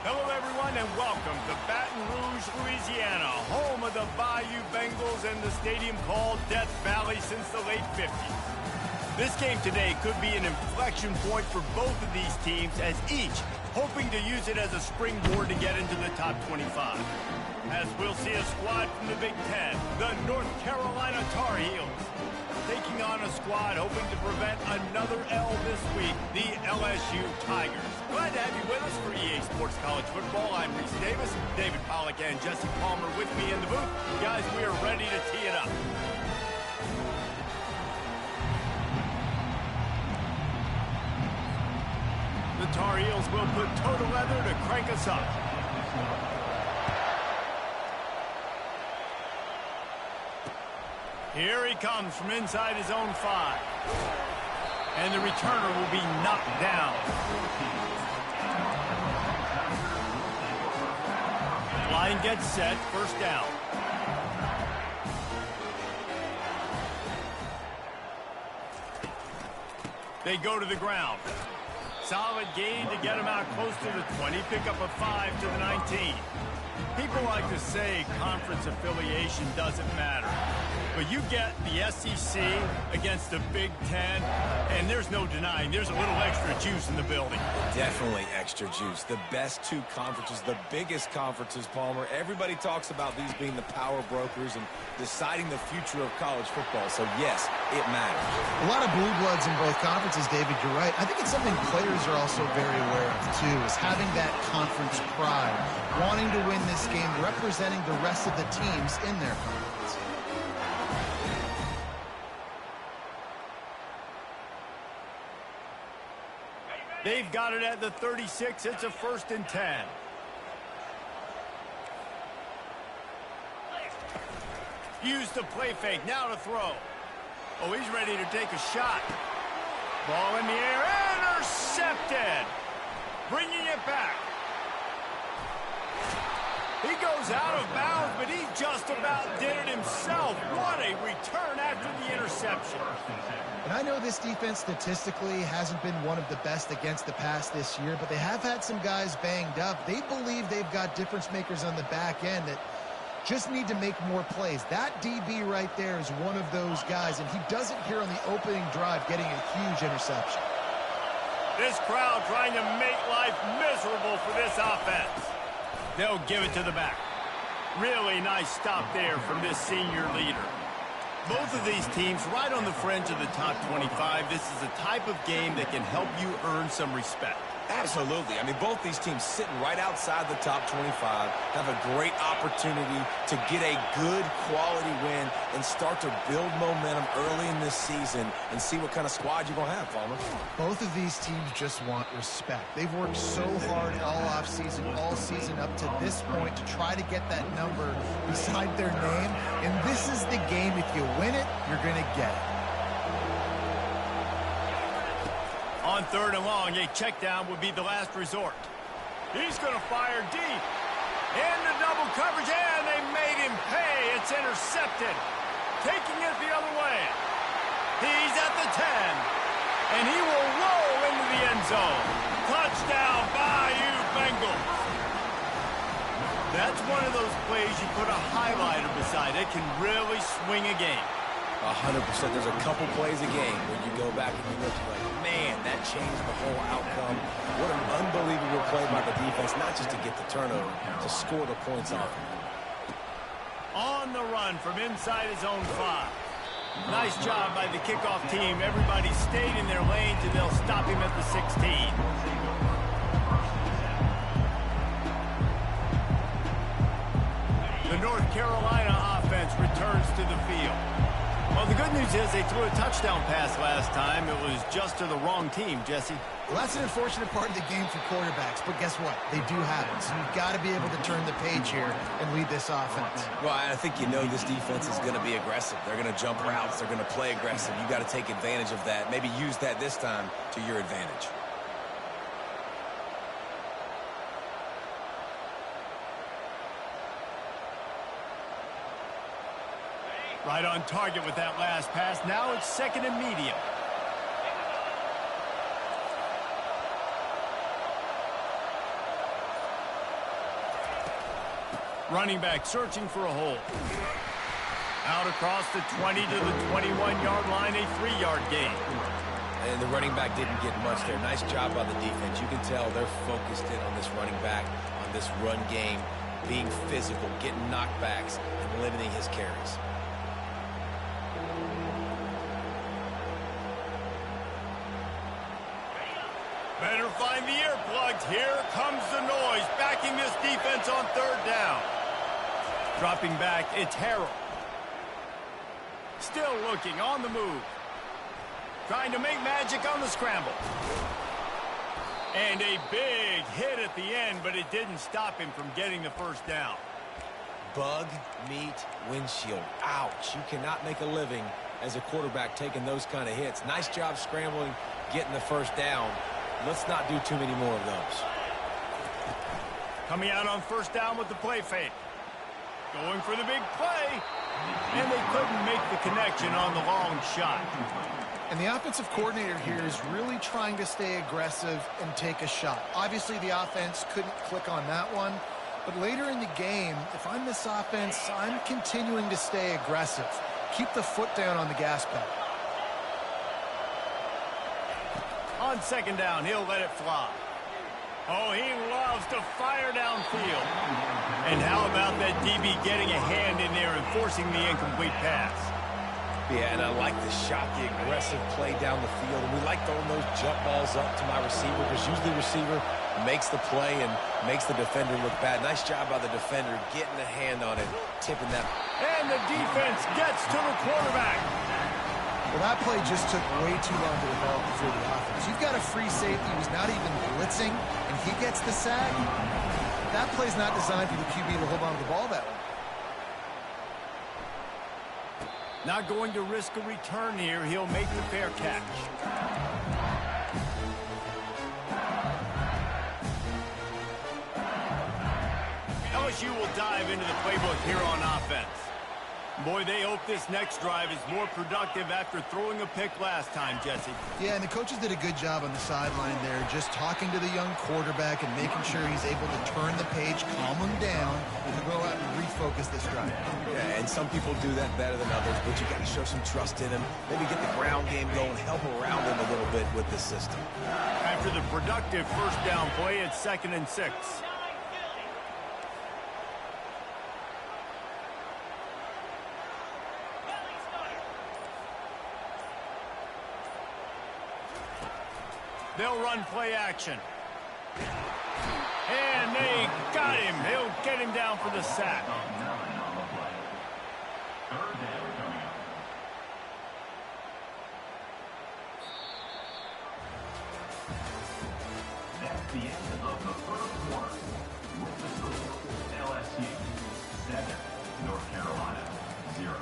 Hello, everyone, and welcome to Baton Rouge, Louisiana, home of the Bayou Bengals and the stadium called Death Valley since the late 50s. This game today could be an inflection point for both of these teams, as each hoping to use it as a springboard to get into the top 25. As we'll see a squad from the Big Ten, the North Carolina Tar Heels, taking on a squad hoping to prevent another L this week, the LSU Tigers. Glad to have you with us for EA Sports College Football. I'm Reese Davis, David Pollack and Jesse Palmer with me in the booth. Guys, we are ready to tee it up. The Tar Heels will put total leather to crank us up. Here he comes from inside his own 5. And the returner will be knocked down. Line gets set, first down. They go to the ground. Solid gain to get him out close to the 20. Pick up a 5 to the 19. People like to say conference affiliation doesn't matter. But you get the SEC against the Big Ten, and there's no denying there's a little extra juice in the building. Definitely extra juice. The best two conferences, the biggest conferences, Palmer. Everybody talks about these being the power brokers and deciding the future of college football. So, yes, it matters. A lot of blue bloods in both conferences, David. You're right. I think it's something players are also very aware of, too, is having that conference pride, wanting to win this game, representing the rest of the teams in their conference. They've got it at the 36. It's a 1st and 10. Use the play fake. Now to throw. Oh, he's ready to take a shot. Ball in the air. Intercepted. Bringing it back. He goes out of bounds, but he just about did it himself. What a return after the interception. And I know this defense statistically hasn't been one of the best against the pass this year, but they have had some guys banged up. They believe they've got difference makers on the back end that just need to make more plays. That DB right there is one of those guys, and he does it here on the opening drive, getting a huge interception. This crowd trying to make life miserable for this offense. They'll give it to the back. Really nice stop there from this senior leader. Both of these teams right on the fringe of the top 25. This is a type of game that can help you earn some respect. Absolutely. I mean, both these teams sitting right outside the top 25 have a great opportunity to get a good quality win and start to build momentum early in this season and see what kind of squad you're going to have, Palmer. Both of these teams just want respect. They've worked so hard all offseason, all season up to this point to try to get that number beside their name. And this is the game. If you win it, you're going to get it. On 3rd and long, a check down would be the last resort. He's going to fire deep. Into double coverage, and they made him pay. It's intercepted. Taking it the other way. He's at the 10. And he will roll into the end zone. Touchdown, Bayou Bengals. That's one of those plays you put a highlighter beside. It can really swing a game. 100%. There's a couple plays a game where you go back and you look like, man, that changed the whole outcome. What an unbelievable play by the defense, not just to get the turnover, to score the points off. On the run from inside his own 5. Nice job by the kickoff team. Everybody stayed in their lanes, and they'll stop him at the 16. The North Carolina offense returns to the field. Well, the good news is they threw a touchdown pass last time. It was just to the wrong team, Jesse. Well, that's an unfortunate part of the game for quarterbacks, but guess what? They do have it, so you've got to be able to turn the page here and lead this offense. Well, I think you know this defense is going to be aggressive. They're going to jump routes. They're going to play aggressive. You've got to take advantage of that. Maybe use that this time to your advantage. Right on target with that last pass. Now it's 2nd and medium. Running back searching for a hole. Out across the 20 to the 21-yard line, a 3-yard gain. And the running back didn't get much there. Nice job by the defense. You can tell they're focused in on this running back, on this run game, being physical, getting knockbacks, and limiting his carries. Better find the earplugs. Here comes the noise, backing this defense on 3rd down. Dropping back, it's Harrell. Still looking, on the move. Trying to make magic on the scramble. And a big hit at the end, but it didn't stop him from getting the 1st down. Bug, meat, windshield. Ouch. You cannot make a living as a quarterback taking those kind of hits. Nice job scrambling, getting the 1st down. Let's not do too many more of those. Coming out on 1st down with the play fake. Going for the big play. And they couldn't make the connection on the long shot. And the offensive coordinator here is really trying to stay aggressive and take a shot. Obviously, the offense couldn't click on that one. But later in the game, if I'm this offense, I'm continuing to stay aggressive. Keep the foot down on the gas pedal. On 2nd down, he'll let it fly. Oh, he loves to fire downfield. And how about that DB getting a hand in there and forcing the incomplete pass? Yeah, and I like the shot, the aggressive play down the field. And we like throwing those jump balls up to my receiver because usually the receiver makes the play and makes the defender look bad. Nice job by the defender getting a hand on it, tipping that. And the defense gets to the quarterback. Well, that play just took way too long to develop before the offense. You've got a free safety who's not even blitzing, and he gets the sack. That play's not designed for the QB to hold on to the ball that way. Not going to risk a return here. He'll make the fair catch. LSU will dive into the playbook here on offense. Boy, they hope this next drive is more productive after throwing a pick last time, Jesse. Yeah, and the coaches did a good job on the sideline there, just talking to the young quarterback and making sure he's able to turn the page, calm him down, and go out and refocus this drive. Yeah, and some people do that better than others, but you got to show some trust in him. Maybe get the ground game going, help around him a little bit with the system. After the productive 1st down play, it's 2nd and 6. They'll run play action. And they got him. They'll get him down for the sack. That's the end of the 1st quarter. LSU 7, North Carolina 0.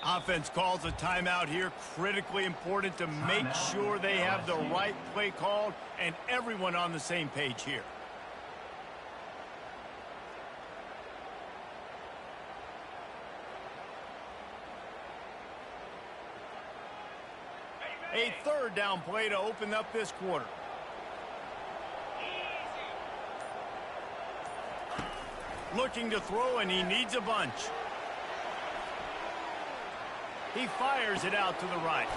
Offense calls a timeout here. Critically important to make sure they have the right play called and everyone on the same page here. A 3rd down play to open up this quarter. Looking to throw, and he needs a bunch. He fires it out to the right.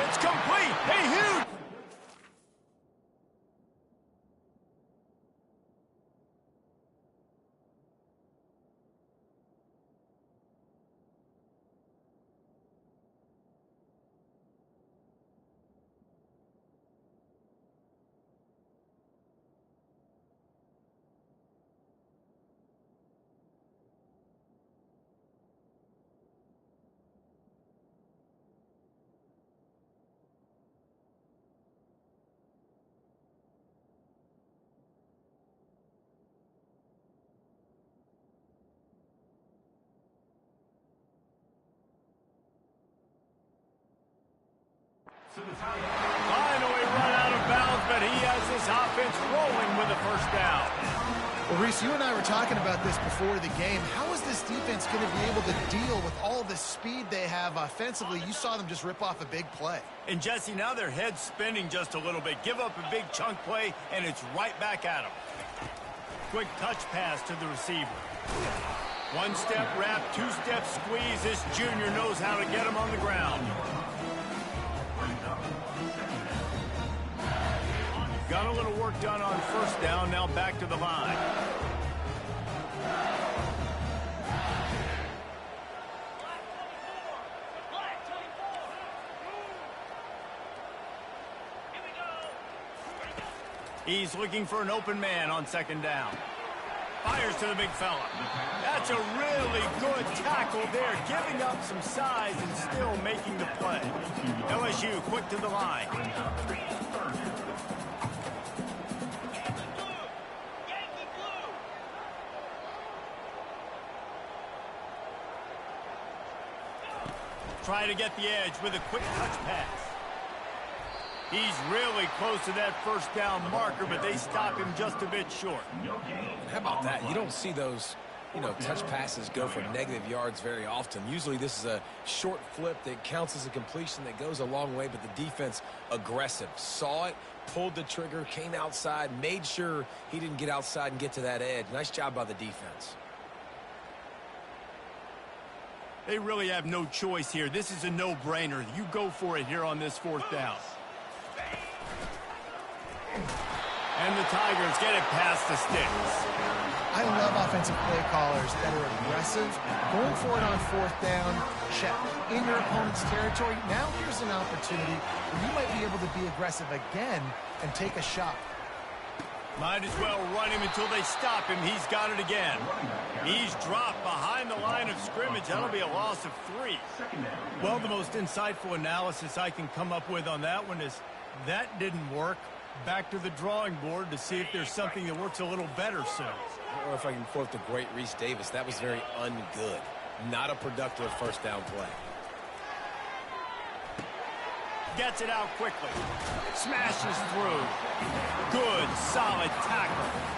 It's complete. Hey, huge. Finally run out of bounds, but he has the this offense rolling with a first down. Well, Reese, you and I were talking about this before the game. How is this defense going to be able to deal with all the speed they have offensively? You saw them just rip off a big play. And, Jesse, now their head's spinning just a little bit. Give up a big chunk play, and it's right back at them. Quick touch pass to the receiver. One-step wrap, two-step squeeze. This junior knows how to get him on the ground. Got a little work done on first down, now back to the line. He's looking for an open man on second down. Fires to the big fella. That's a really good tackle there, giving up some size and still making the play. LSU quick to the line. Try to get the edge with a quick touch pass. He's really close to that first down marker, but they stop him just a bit short. How about that? You don't see those, touch passes go for negative yards very often. Usually this is a short flip that counts as a completion that goes a long way, but the defense aggressive. Saw it, pulled the trigger, came outside, made sure he didn't get outside and get to that edge. Nice job by the defense. They really have no choice here. This is a no-brainer. You go for it here on this fourth down. And the Tigers get it past the sticks. I love offensive play callers that are aggressive, going for it on fourth down, check, in your opponent's territory. Now here's an opportunity where you might be able to be aggressive again and take a shot. Might as well run him until they stop him. He's got it again. He's dropped behind the line of scrimmage. That'll be a loss of 3. Well, the most insightful analysis I can come up with on that one is that didn't work. Back to the drawing board to see if there's something that works a little better soon. Or if I can quote the great Reese Davis, that was very ungood. Not a productive first down play. Gets it out quickly. Smashes through. Good, solid tackle.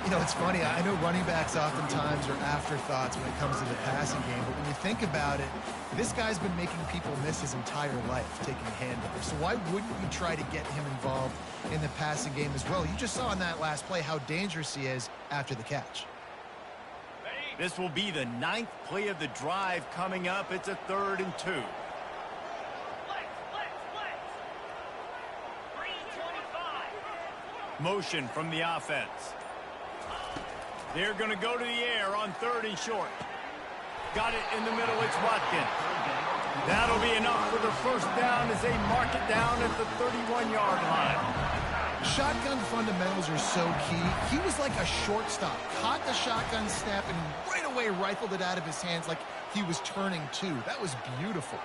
It's funny. I know running backs oftentimes are afterthoughts when it comes to the passing game, but when you think about it, this guy's been making people miss his entire life taking handoffs. So why wouldn't you try to get him involved in the passing game as well? You just saw in that last play how dangerous he is after the catch. This will be the 9th play of the drive coming up. It's a 3rd and 2. Motion from the offense. They're going to go to the air on 3rd and short. Got it in the middle. It's Watkins. That'll be enough for the first down as they mark it down at the 31-yard line. Shotgun fundamentals are so key. He was like a shortstop. Caught the shotgun snap and right away rifled it out of his hands like he was turning two. That was beautiful.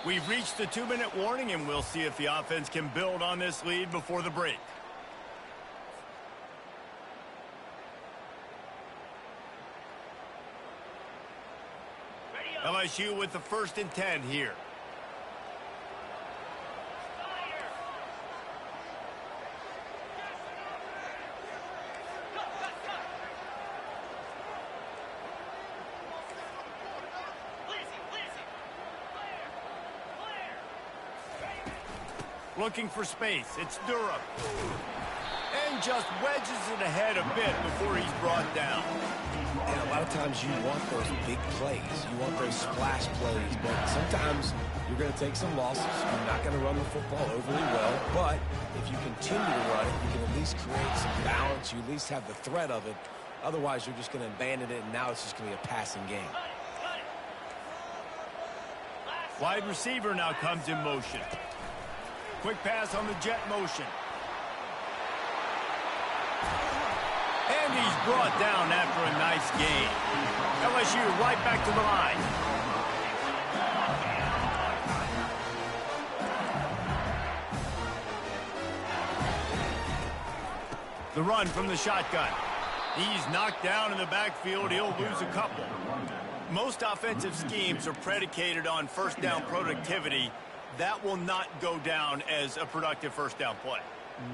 We've reached the 2-minute warning, and we'll see if the offense can build on this lead before the break. LSU with the 1st and 10 here. Looking for space. It's Durham. And just wedges it ahead a bit before he's brought down. And a lot of times you want those big plays. You want those splash plays. But sometimes you're going to take some losses. You're not going to run the football overly well. But if you continue to run it, you can at least create some balance. You at least have the threat of it. Otherwise, you're just going to abandon it, and now it's just going to be a passing game. Wide receiver now comes in motion. Quick pass on the jet motion. And he's brought down after a nice gain. LSU right back to the line. The run from the shotgun. He's knocked down in the backfield. He'll lose a couple. Most offensive schemes are predicated on first down productivity. that will not go down as a productive first down play.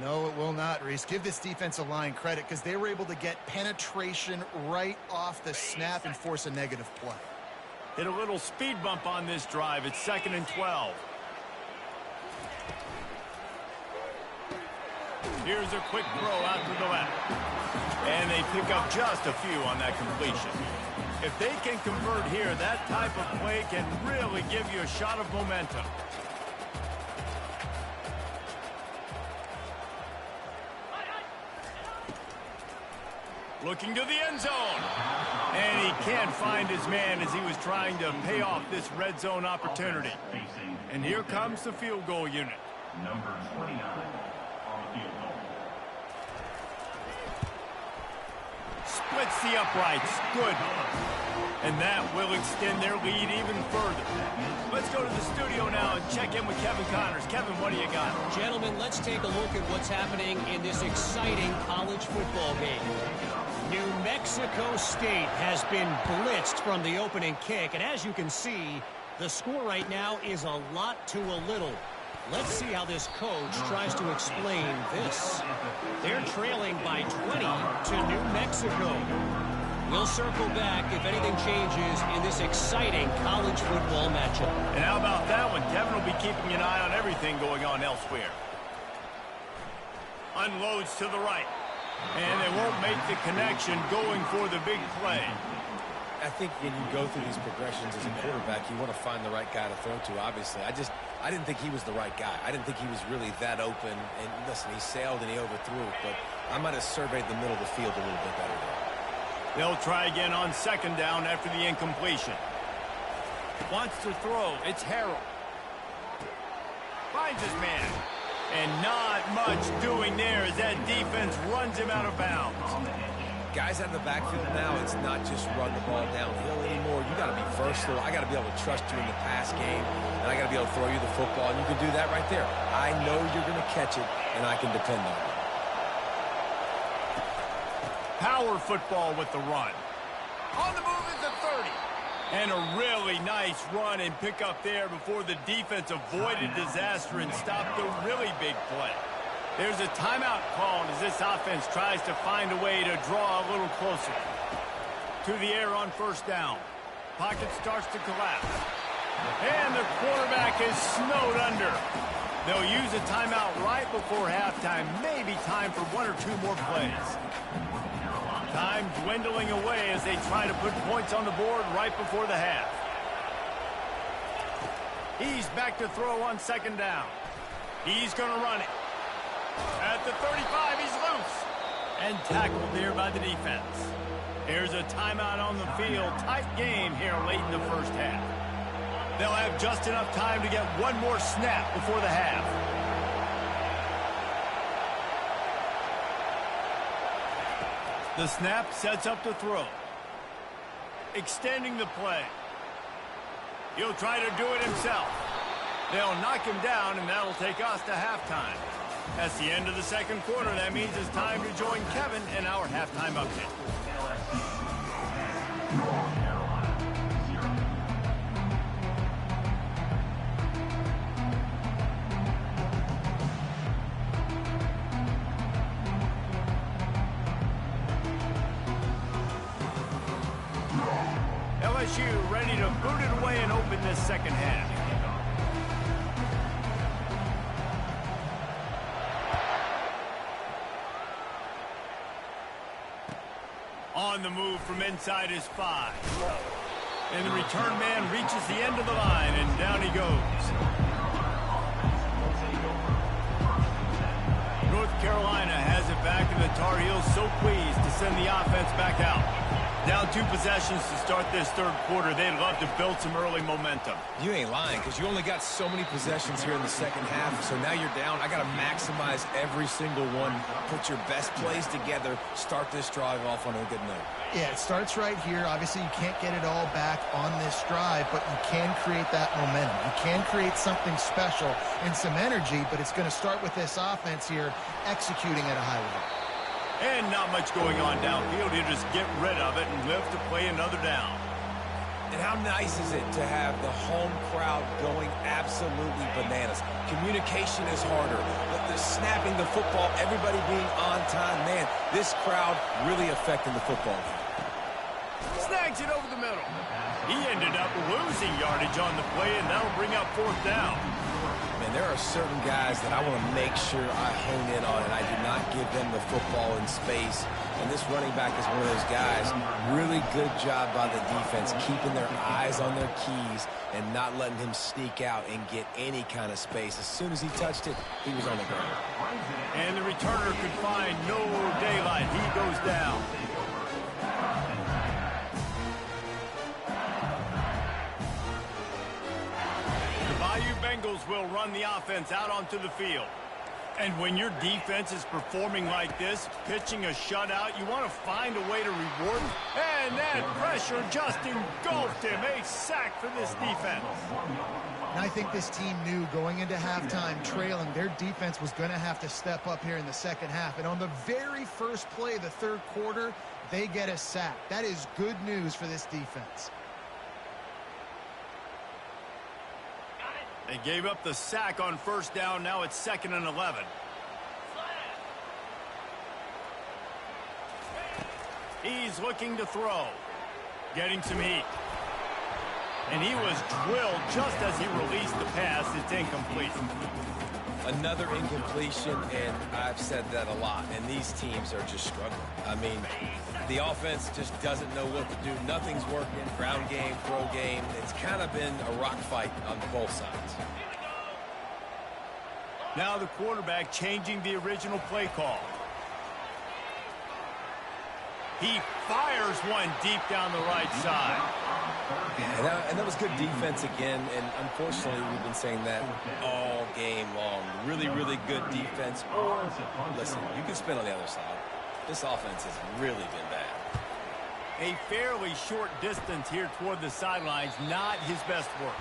No, it will not, Reese. Give this defensive line credit because they were able to get penetration right off the snap and force a negative play. Hit a little speed bump on this drive. It's 2nd and 12. Here's a quick throw out to the left. And they pick up just a few on that completion. If they can convert here, that type of play can really give you a shot of momentum. Looking to the end zone. And he can't find his man as he was trying to pay off this red zone opportunity. And here comes the field goal unit. Number 29 on the field goal. Splits the uprights. Good. And that will extend their lead even further. Let's go to the studio now and check in with Kevin Connors. Kevin, what do you got? Gentlemen, let's take a look at what's happening in this exciting college football game. New Mexico State has been blitzed from the opening kick, and as you can see, the score right now is a lot to a little. Let's see how this coach tries to explain this. They're trailing by 20 to New Mexico. We'll circle back if anything changes in this exciting college football matchup. And how about that one? Kevin will be keeping an eye on everything going on elsewhere. Unloads to the right. And they won't make the connection going for the big play. I think when you go through these progressions as a quarterback, you want to find the right guy to throw to, obviously. I didn't think he was the right guy. I didn't think he was really that open. And listen, he sailed and he overthrew it, but I might have surveyed the middle of the field a little bit better there. They'll try again on 2nd down after the incompletion. Wants to throw. It's Harrell. Finds his man. And not much doing there as that defense runs him out of bounds. Guys out of the backfield now, it's not just run the ball downhill anymore. You got to be versatile. I got to be able to trust you in the pass game, and I got to be able to throw you the football, and you can do that right there. I know you're going to catch it, and I can depend on it. Power football with the run. On the move is the 30. And a really nice run and pick up there before the defense avoided disaster and stopped the really big play. There's a timeout called as this offense tries to find a way to draw a little closer. To the air on 1st down. Pocket starts to collapse. And the quarterback is snowed under. They'll use a timeout right before halftime. Maybe time for 1 or 2 more plays. Time dwindling away as they try to put points on the board right before the half. He's back to throw on 2nd down. He's going to run it. At the 35, he's loose. And tackled there by the defense. Here's a timeout on the field. Tight game here late in the first half. They'll have just enough time to get 1 more snap before the half. The snap sets up the throw. Extending the play. He'll try to do it himself. They'll knock him down, and that'll take us to halftime. That's the end of the 2nd quarter. That means it's time to join Kevin in our halftime update. LSU ready to boot it away and open this 2nd half. On the move from inside his 5. And the return man reaches the end of the line, and down he goes. North Carolina has it back, and the Tar Heels so pleased to send the offense back out. Down 2 possessions to start this 3rd quarter. They'd love to build some early momentum. You ain't lying, because you only got so many possessions here in the 2nd half, so now you're down. I got to maximize every single one. Put your best plays together. Start this drive off on a good note. Yeah, it starts right here. Obviously, you can't get it all back on this drive, but you can create that momentum. You can create something special and some energy, but it's going to start with this offense here executing at a high level. And not much going on downfield. He'll just get rid of it and live to play another down. And how nice is it to have the home crowd going absolutely bananas? Communication is harder. The snapping the football, everybody being on time. Man, this crowd really affecting the football game. Snags it over the middle. He ended up losing yardage on the play, and that'll bring up 4th down. Man, there are certain guys that I want to make sure I hone in on, and I do not give them the football in space. And this running back is one of those guys. Really good job by the defense, keeping their eyes on their keys and not letting him sneak out and get any kind of space. As soon as he touched it, he was on the ground. And the returner could find no daylight. He goes down. The Bayou Bengals will run the offense out onto the field. And when your defense is performing like this, pitching a shutout, you want to find a way to reward it. And that pressure just engulfed him. A sack for this defense. And I think this team knew going into halftime trailing, their defense was going to have to step up here in the second half. And on the very first play of the third quarter, they get a sack. That is good news for this defense. They gave up the sack on 1st down. Now it's 2nd and 11. He's looking to throw. Getting some heat. And he was drilled just as he released the pass. It's incomplete. Another incompletion, and I've said that a lot, and these teams are just struggling. I mean, the offense just doesn't know what to do. Nothing's working. Ground game, throw game. It's kind of been a rock fight on both sides. Now the quarterback changing the original play call. He fires one deep down the right side. And that was good defense again, and unfortunately we've been saying that all game long. Really, really good defense. Or, listen, you can spin on the other side. This offense has really been bad. A fairly short distance here toward the sidelines, not his best work.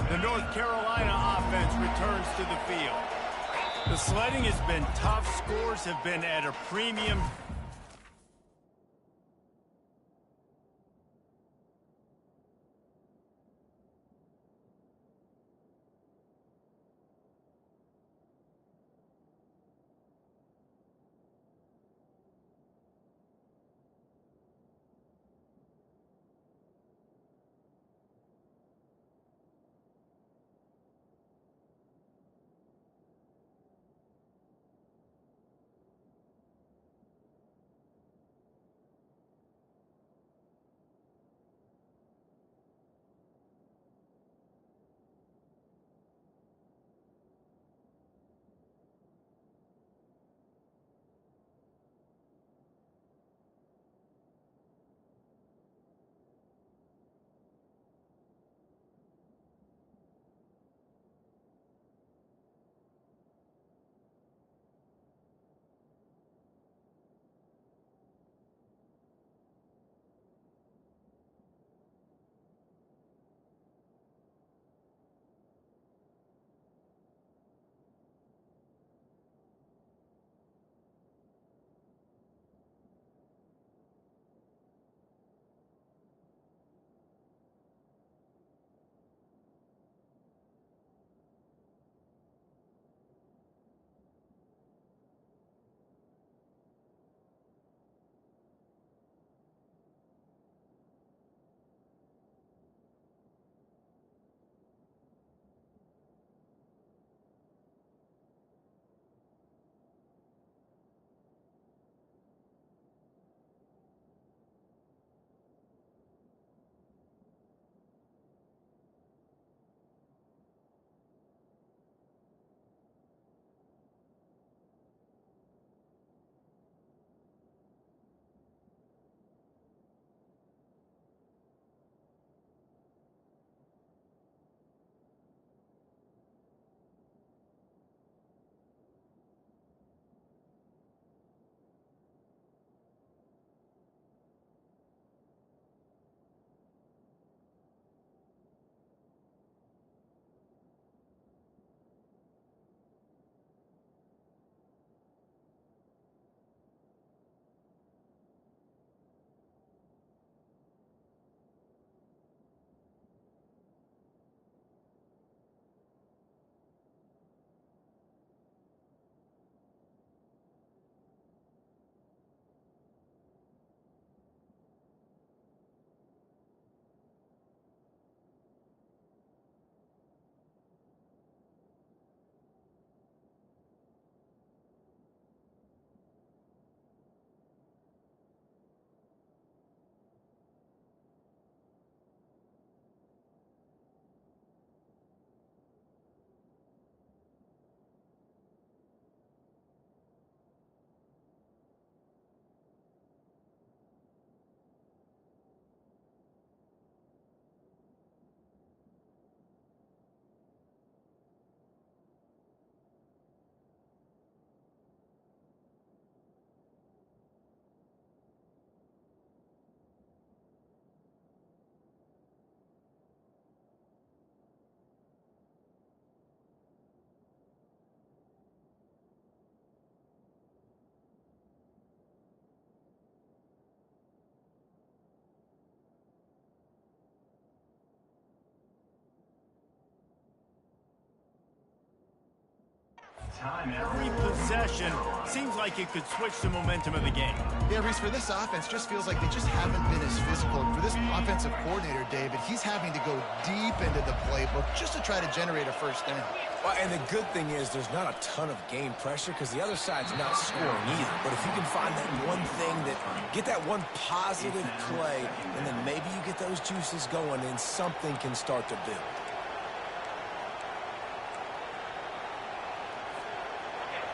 The North Carolina offense returns to the field. The sledding has been tough. Scores have been at a premium. Every possession seems like it could switch the momentum of the game. Yeah, Reese, for this offense, just feels like they just haven't been as physical. For this offensive coordinator, David, he's having to go deep into the playbook just to try to generate a first down. Well, and the good thing is there's not a ton of game pressure because the other side's not scoring either. But if you can find that one thing get that one positive play, and then maybe you get those juices going and something can start to build.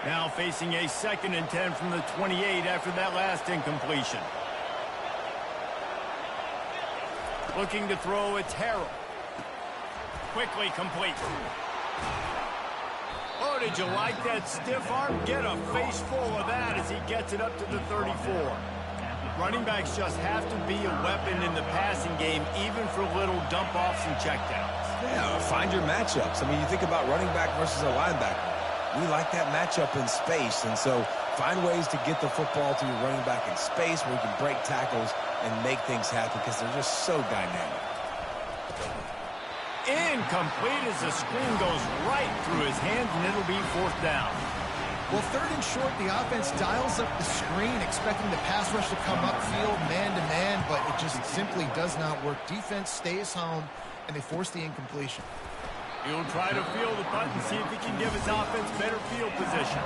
Now facing a 2nd and 10 from the 28 after that last incompletion. Looking to throw, it's Harrell. Quickly complete. Oh, did you like that stiff arm? Get a face full of that as he gets it up to the 34. Running backs just have to be a weapon in the passing game, even for little dump-offs and checkdowns. Yeah, find your matchups. I mean, you think about running back versus a linebacker. We like that matchup in space, and so find ways to get the football to your running back in space where you can break tackles and make things happen because they're just so dynamic. Incomplete as the screen goes right through his hands, and it'll be 4th down. Well, 3rd and short, the offense dials up the screen, expecting the pass rush to come upfield man-to-man, but it just simply does not work. Defense stays home, and they force the incompletion. He'll try to field the punt and see if he can give his offense better field position.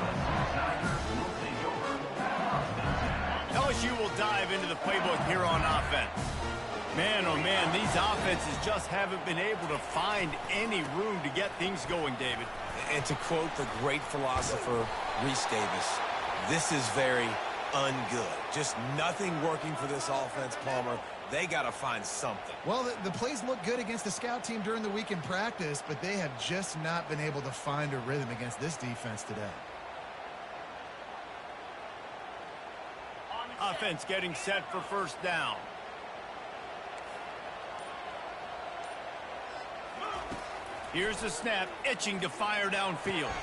LSU will dive into the playbook here on offense. Man, oh man, these offenses just haven't been able to find any room to get things going, David. And to quote the great philosopher, Reese Davis, this is very ungood. Just nothing working for this offense, Palmer. They got to find something. Well, the plays look good against the scout team during the week in practice, but they have just not been able to find a rhythm against this defense today. Offense getting set for 1st down. Here's the snap, itching to fire downfield.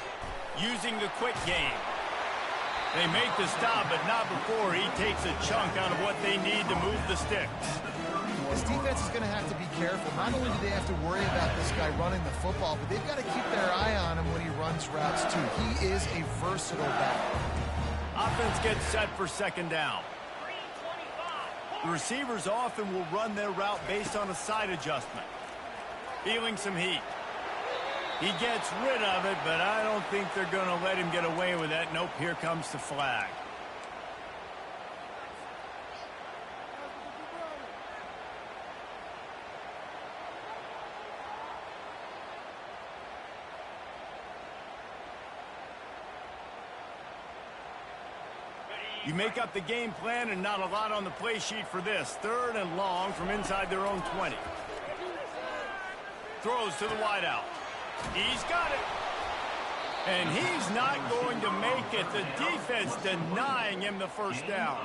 Using the quick game. They make the stop, but not before he takes a chunk out of what they need to move the sticks. This defense is going to have to be careful. Not only do they have to worry about this guy running the football, but they've got to keep their eye on him when he runs routes, too. He is a versatile back. Offense gets set for 2nd down. The receivers often will run their route based on a side adjustment. Feeling some heat. He gets rid of it, but I don't think they're going to let him get away with that. Nope, here comes the flag. You make up the game plan and not a lot on the play sheet for this. 3rd and long from inside their own 20. Throws to the wideout. He's got it. And he's not going to make it. The defense denying him the 1st down.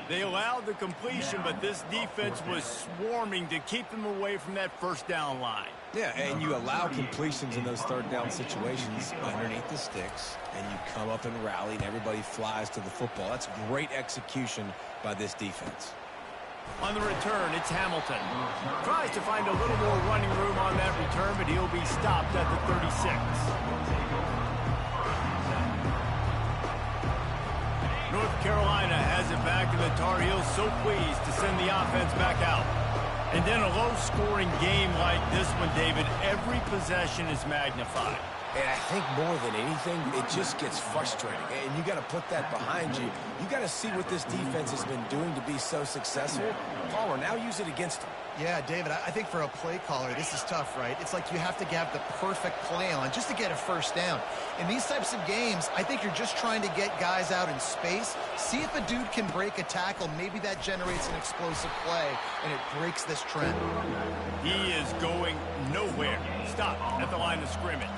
They allowed the completion, but this defense was swarming to keep them away from that 1st down line. Yeah, and you allow completions in those 3rd down situations underneath the sticks, and you come up and rally, and everybody flies to the football. That's great execution by this defense. On the return, it's Hamilton. Tries to find a little more running room on that return, but he'll be stopped at the 36. North Carolina has it back, and the Tar Heels so pleased to send the offense back out. And then a low-scoring game like this one, David, every possession is magnified. And I think more than anything, it just gets frustrating. And you got to put that behind you. You got to see what this defense has been doing to be so successful. Palmer, now use it against them. Yeah, David, I think for a play caller, this is tough, right? It's like you have to have the perfect play on just to get a 1st down. In these types of games, I think you're just trying to get guys out in space, see if a dude can break a tackle. Maybe that generates an explosive play, and it breaks this trend. He is going nowhere. Stop at the line of scrimmage.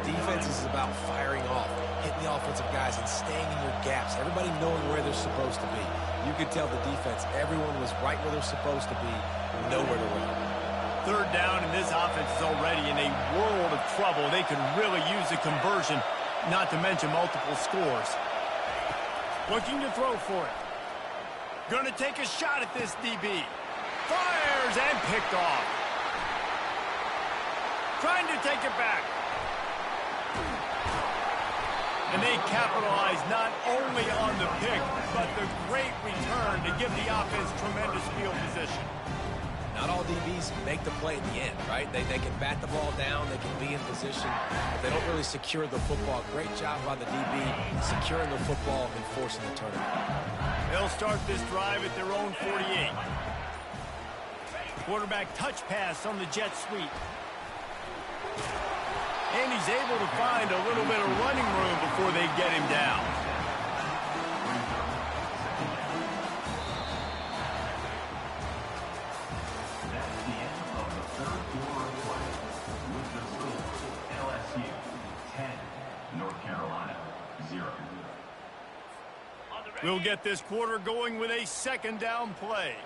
Defense is about firing off, hitting the offensive guys, and staying in your gaps. Everybody knowing where they're supposed to be. You could tell the defense, everyone was right where they're supposed to be, nowhere to run. 3rd down, and this offense is already in a world of trouble. They could really use a conversion, not to mention multiple scores. Looking to throw for it. Going to take a shot at this DB. Fires and picked off. Trying to take it back. And they capitalize not only on the pick, but the great return to give the offense tremendous field position. Not all DBs make the play at the end, right? They can bat the ball down, they can be in position, but they don't really secure the football. Great job by the DB securing the football and forcing the turnover. They'll start this drive at their own 48. Quarterback touch pass on the jet sweep. And he's able to find a little bit of running room before they get him down. That's the end of the third quarter of play. With the score, LSU 10, North Carolina 0. We'll get this quarter going with a second down play.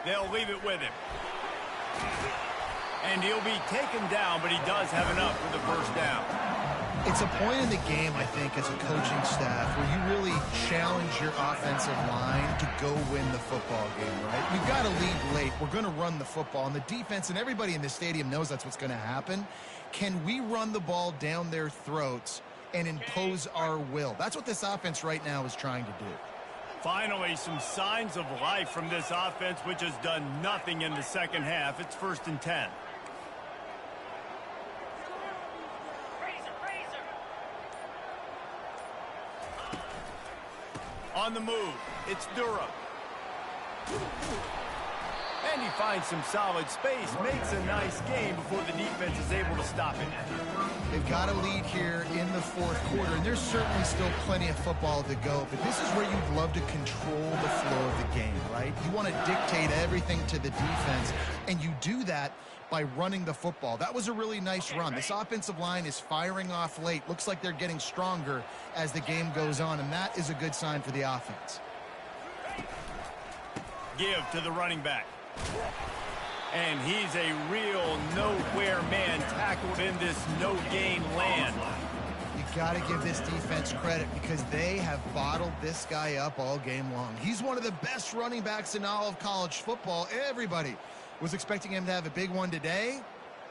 They'll leave it with him. And he'll be taken down, but he does have enough for the first down. It's a point in the game, I think, as a coaching staff where you really challenge your offensive line to go win the football game, right? We've got to lead late. We're going to run the football. And the defense and everybody in the stadium knows that's what's going to happen. Can we run the ball down their throats and impose our will? That's what this offense right now is trying to do. Finally, some signs of life from this offense, which has done nothing in the second half. It's 1st and 10. On the move, it's Durham. And he finds some solid space, makes a nice game before the defense is able to stop it. They've got a lead here in the fourth quarter, and there's certainly still plenty of football to go, but this is where you'd love to control the flow of the game, right? You want to dictate everything to the defense, and you do that by running the football. That was a really nice run. This offensive line is firing off late. Looks like they're getting stronger as the game goes on, and that is a good sign for the offense. Give to the running back. And he's a real nowhere man tackled in this no-gain land. You got to give this defense credit because they have bottled this guy up all game long. He's one of the best running backs in all of college football. Everybody was expecting him to have a big one today.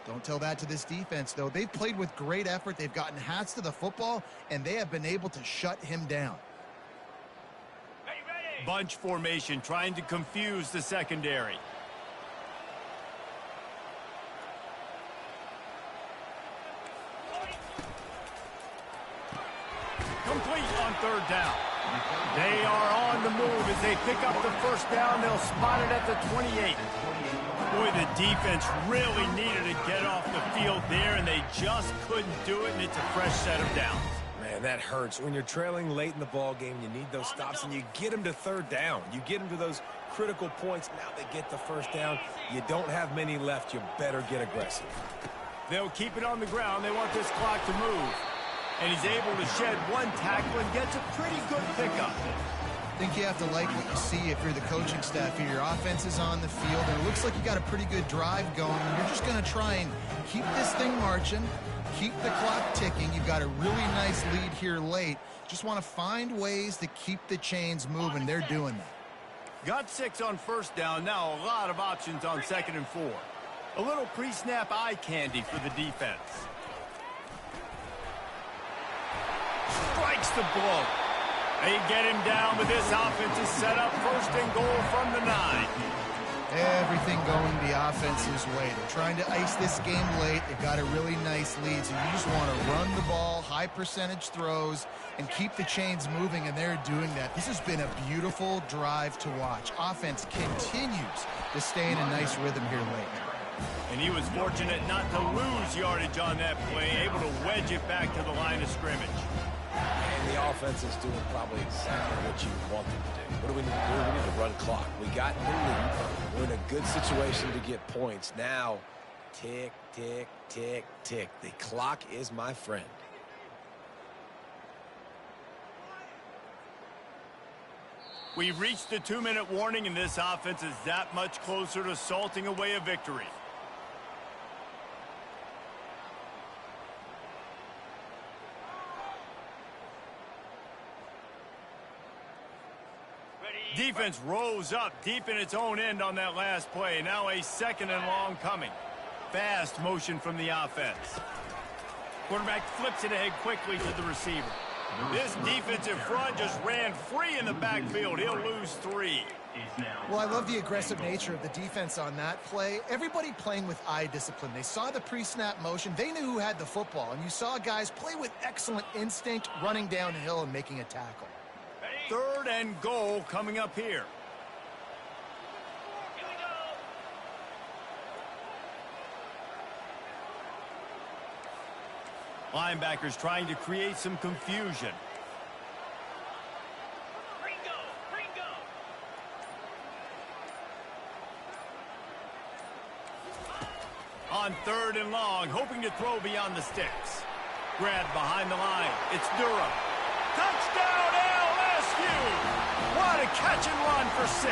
Don't tell that to this defense, though. They've played with great effort. They've gotten hats to the football, and they have been able to shut him down. Bunch formation trying to confuse the secondary. Complete on third down. They are on the move as they pick up the first down. They'll spot it at the 28. Boy, the defense really needed to get off the field there, and they just couldn't do it, and it's a fresh set of downs. Man, that hurts. When you're trailing late in the ball game, you need those stops, and you get them to third down. You get them to those critical points. Now they get the first down. You don't have many left. You better get aggressive. They'll keep it on the ground. They want this clock to move. And he's able to shed one tackle and gets a pretty good pickup. I think you have to like what you see if you're the coaching staff here. Your offense is on the field, and it looks like you got a pretty good drive going. You're just going to try and keep this thing marching, keep the clock ticking. You've got a really nice lead here late. Just want to find ways to keep the chains moving. They're doing that. Got 6 on first down. Now a lot of options on 2nd and 4. A little pre-snap eye candy for the defense. Strikes the blow. They get him down, but this offense is set up 1st and goal from the 9. Everything going the offense's way. They're trying to ice this game late. They've got a really nice lead, so you just want to run the ball, high percentage throws, and keep the chains moving, and they're doing that. This has been a beautiful drive to watch. Offense continues to stay in a nice rhythm here late. And he was fortunate not to lose yardage on that play, able to wedge it back to the line of scrimmage. And the offense is doing probably exactly what you want them to do. What do we need to do? We need to run clock. We got the lead. We're in a good situation to get points. Now, tick, tick, tick, tick. The clock is my friend. We've reached the 2-minute warning, and this offense is that much closer to salting away a victory. Defense rose up deep in its own end on that last play. Now a 2nd and long coming. Fast motion from the offense. Quarterback flips it ahead quickly to the receiver. This defensive front just ran free in the backfield. He'll lose 3. Well, I love the aggressive nature of the defense on that play. Everybody playing with eye discipline. They saw the pre-snap motion. They knew who had the football, and you saw guys play with excellent instinct, running downhill and making a tackle. 3rd and goal coming up here. Linebackers trying to create some confusion. On 3rd and long, hoping to throw beyond the sticks. Grabbed behind the line. It's Durham. Touchdown LSU! What a catch and run for 6.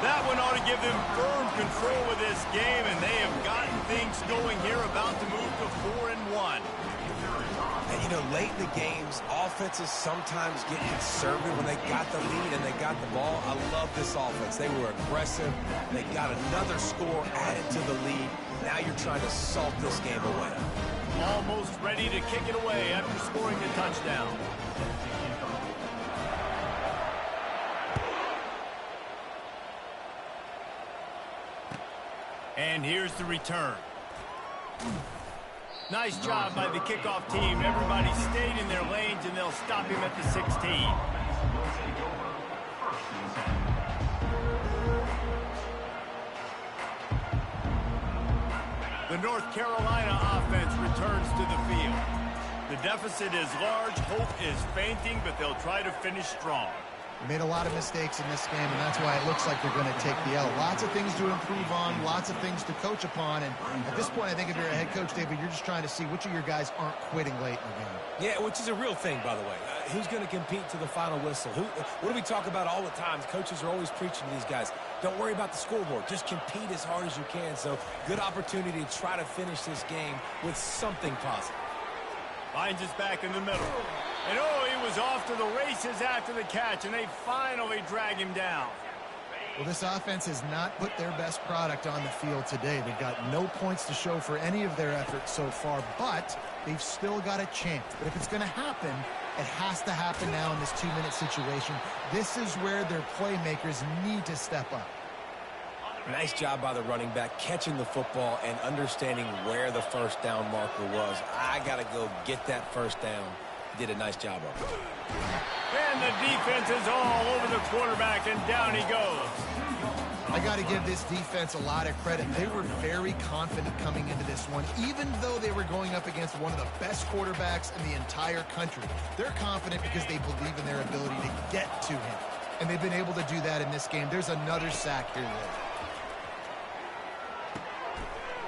That one ought to give them firm control of this game, and they have gotten things going here, about to move to 4-1. And, you know, late in the games, offenses sometimes get conservative when they got the lead and they got the ball. I love this offense. They were aggressive. They got another score added to the lead. Now you're trying to salt this game away. Almost ready to kick it away after scoring the touchdown. And here's the return. Nice job by the kickoff team. Everybody stayed in their lanes, and they'll stop him at the 16. The North Carolina offense returns to the field. The deficit is large. Hope is fainting, but they'll try to finish strong. They made a lot of mistakes in this game, and that's why it looks like they're going to take the L. Lots of things to improve on, lots of things to coach upon, and at this point, I think if you're a head coach, David, you're just trying to see which of your guys aren't quitting late in the game. Yeah, which is a real thing, by the way. Who's going to compete to the final whistle? What do we talk about all the time? Coaches are always preaching to these guys. Don't worry about the scoreboard. Just compete as hard as you can. So, good opportunity to try to finish this game with something positive. Finds his back in the middle. And oh, he was off to the races after the catch, and they finally drag him down. Well, this offense has not put their best product on the field today. They've got no points to show for any of their efforts so far, but they've still got a chance. But if it's going to happen, it has to happen now in this 2-minute situation. This is where their playmakers need to step up. Nice job by the running back, catching the football and understanding where the first down marker was. I got to go get that first down. He did a nice job of it. And the defense is all over the quarterback, and down he goes. I got to give this defense a lot of credit. They were very confident coming into this one, even though they were going up against one of the best quarterbacks in the entire country. They're confident because they believe in their ability to get to him, and they've been able to do that in this game. There's another sack here.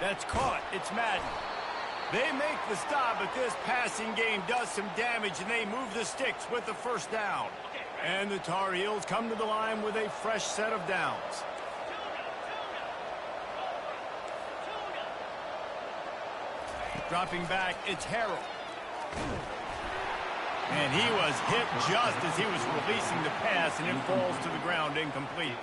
That's caught. It's Madden. They make the stop, but this passing game does some damage, and they move the sticks with the first down. And the Tar Heels come to the line with a fresh set of downs. Dropping back, it's Harrell. And he was hit just as he was releasing the pass, and it falls to the ground incomplete.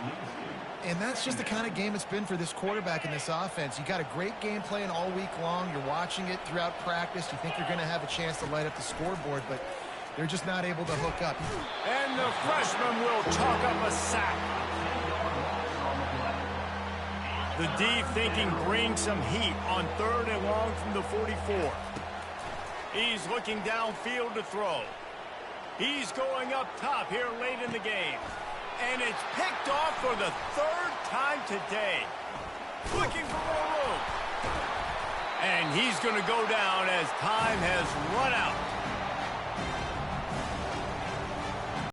And that's just the kind of game it's been for this quarterback in this offense. You got a great game plan all week long. You're watching it throughout practice. You think you're going to have a chance to light up the scoreboard, but they're just not able to hook up. And the freshman will chalk up a sack. The D thinking bring some heat on 3rd and long from the 44. He's looking downfield to throw. He's going up top here late in the game. And it's picked off for the 3rd time today. Looking for more room. And he's going to go down as time has run out.